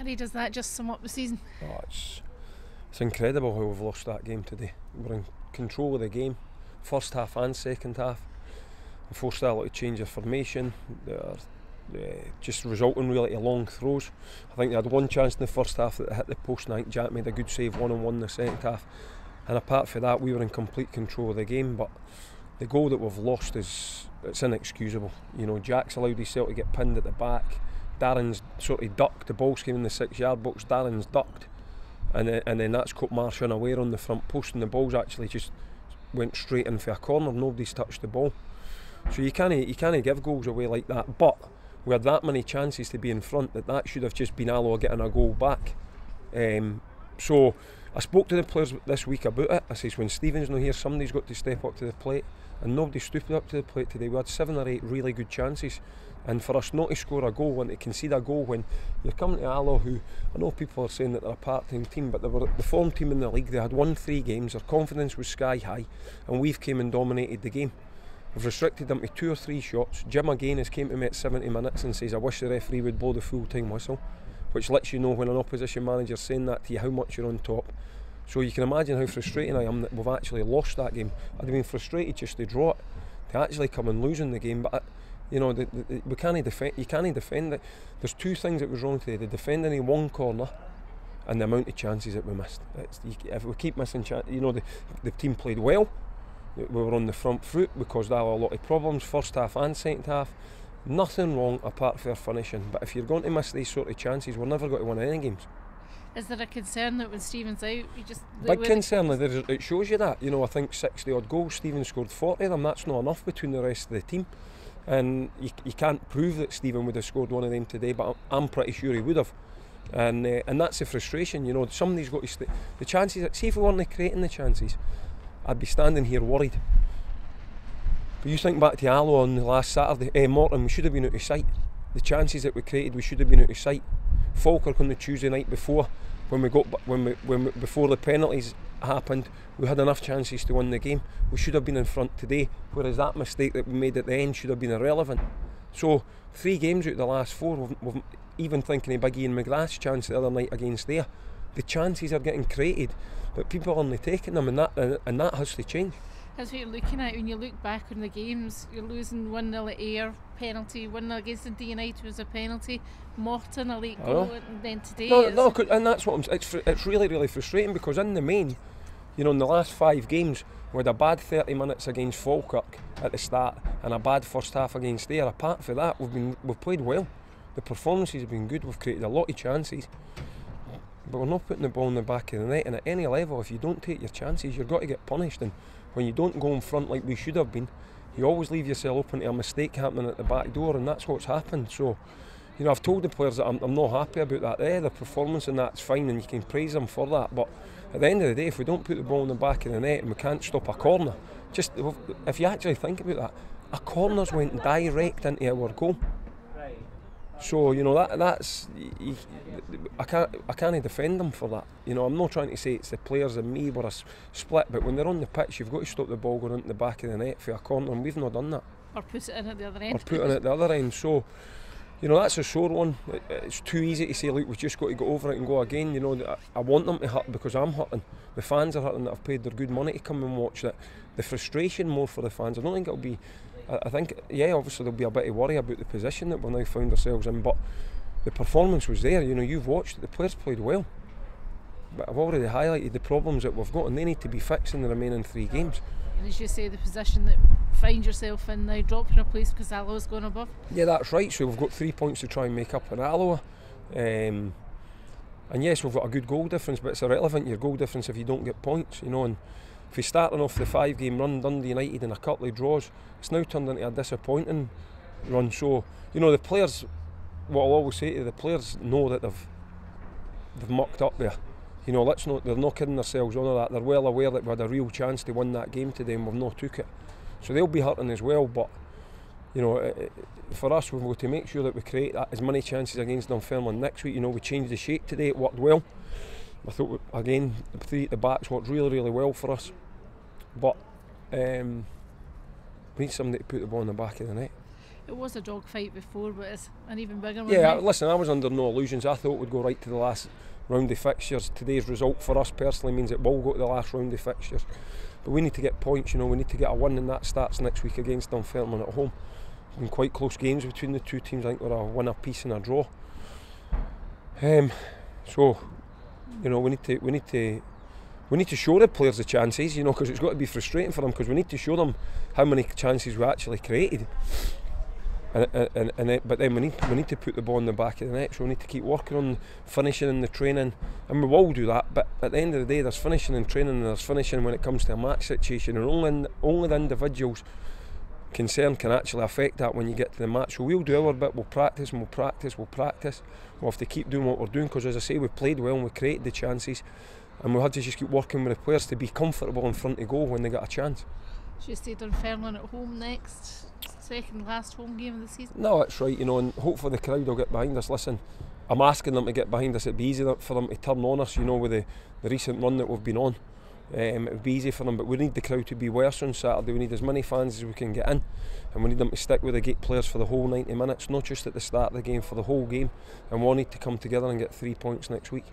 Harry, does that just sum up the season? Oh, it's incredible how we've lost that game today. We're in control of the game, first half and second half. We forced Alloa to change their formation. Just resulting really to long throws. I think they had one chance in the first half that hit the post, and I think Jack made a good save one-on-one in the second half. And apart from that, we were in complete control of the game. But the goal that we've lost it's inexcusable. You know, Jack's allowed himself to get pinned at the back. Darren's sort of ducked. The ball's came in the 6-yard box. Darren's ducked, and then that's caught Marsh unaware on the front post, and the ball's actually just went straight in for a corner. Nobody's touched the ball, so you can't give goals away like that. But we had that many chances to be in front that should have just been Alloa getting a goal back. So I spoke to the players this week about it. I says, when Stephen's not here, somebody's got to step up to the plate, and nobody stood up to the plate today. We had 7 or 8 really good chances, and for us not to score a goal and to concede a goal when you're coming to Alloa, who I know people are saying that they're a part-time team, but they were the form team in the league. They had won 3 games, their confidence was sky high, and we've came and dominated the game. We've restricted them to 2 or 3 shots. Jim again has came to me at 70 minutes and says, I wish the referee would blow the full-time whistle, which lets you know when an opposition manager's saying that to you how much you're on top. So you can imagine how frustrating I am that we've actually lost that game. I'd have been frustrated just to draw it, to actually come and losing the game. But you know, we can't defend. You can't defend it. There's 2 things that was wrong today: the defending in one corner and the amount of chances that we missed. If we keep missing chances, you know, the team played well. We were on the front foot. We caused a lot of problems, first half and second half. Nothing wrong apart from our finishing. But if you're going to miss these sort of chances, we're never going to win any games. Is there a concern that when Stephen's out, big concern? It shows you that. You know, I think 60 odd goals. Stephen scored 40 of them. That's not enough between the rest of the team. And you can't prove that Stephen would have scored one of them today, but I'm pretty sure he would have. And that's the frustration. You know, somebody's got to the chances. See, if we weren't creating the chances, I'd be standing here worried. But you think back to Alloa on the last Saturday, Morton, we should have been out of sight. The chances that we created, we should have been out of sight. Falkirk on the Tuesday night before, before the penalties happened, we had enough chances to win the game. We should have been in front today, whereas that mistake that we made at the end should have been irrelevant. So 3 games out of the last 4, we've even thinking of Big Ian McGrath's chance the other night against there. The chances are getting created, but people aren't taking them, and that has to change. That's what you're looking at when you look back on the games. You're losing 1-0 at Ayr, penalty, 1-0 against Dundee United was a penalty, Morton a late goal, and then today and that's what it's really, really frustrating, because in the main, you know, in the last 5 games we had a bad 30 minutes against Falkirk at the start and a bad first half against Ayr. Apart from that, we've played well. The performances have been good. We've created a lot of chances, but we're not putting the ball in the back of the net. And at any level, if you don't take your chances, you've got to get punished. And when you don't go in front like we should have been, you always leave yourself open to a mistake happening at the back door, and that's what's happened. So, you know, I've told the players that I'm not happy about that. The performance and that's fine, and you can praise them for that. But at the end of the day, if we don't put the ball in the back of the net and we can't stop a corner, just if you actually think about that, a corner's went direct into our goal. So, you know, that's I can't defend them for that. You know, I'm not trying to say it's the players and me were a split, but when they're on the pitch, you've got to stop the ball going into the back of the net for a corner, and we've not done that. Or put it in at the other end. So, you know, that's a sore one. It's too easy to say, look, we've just got to go over it and go again. You know, I want them to hurt because I'm hurting. The fans are hurting that have paid their good money to come and watch that. The frustration more for the fans. I don't think it'll be. I think, yeah, obviously there'll be a bit of worry about the position that we've now found ourselves in, but the performance was there. You know, you've watched it, the players played well, but I've already highlighted the problems that we've got, and they need to be fixed in the remaining 3 games. And as you say, the position that you find yourself in now, dropping a place because Alloa's gone above. Yeah, that's right. So we've got 3 points to try and make up in Alloa, and yes, we've got a good goal difference, but it's irrelevant, your goal difference, if you don't get points. You know, and if you're starting off the 5-game run, Dundee United and a couple of draws, it's now turned into a disappointing run. So, you know, the players, what I'll always say to the players, know that they've mucked up there. You know, they're not kidding themselves on that. They're well aware that we had a real chance to win that game today and we've not took it. So they'll be hurting as well, but, you know, for us, we've got to make sure that we create as many chances against Dunfermline next week. You know, we changed the shape today, it worked well. I thought, again, the 3 at the backs worked really, really well for us. But we need somebody to put the ball in the back of the net. It was a dogfight before, but it's an even bigger one. Yeah, now. listen, I was under no illusions. I thought we'd go right to the last round of fixtures. Today's result for us personally means it will go to the last round of fixtures. But we need to get points, you know, we need to get a win, and that starts next week against Dunfermline at home. Been quite close games between the two teams. I think we're a win apiece and a draw. So, you know, we need to show the players the chances, you know, because it's got to be frustrating for them, because we need to show them how many chances we actually created. But then we need to put the ball in the back of the net, so we need to keep working on finishing in the training, and we will do that. But at the end of the day, there's finishing in training and there's finishing when it comes to a match situation, and only the individuals concerned can actually affect that when you get to the match. So we'll do our bit, we'll practice and we'll practice. We'll have to keep doing what we're doing, because as I say, we played well and we created the chances, and we'll have to just keep working with the players to be comfortable in front of goal when they get a chance. Should you stay Dunfermline at home next? Second last home game of the season? No, that's right, you know, and hopefully the crowd will get behind us. Listen, I'm asking them to get behind us. It'd be easy for them to turn on us, you know, with the recent run that we've been on. It would be easy for them, but we need the crowd to be worse on Saturday. We need as many fans as we can get in, and we need them to stick with the gate players for the whole 90 minutes, not just at the start of the game, for the whole game. And we'll need to come together and get 3 points next week.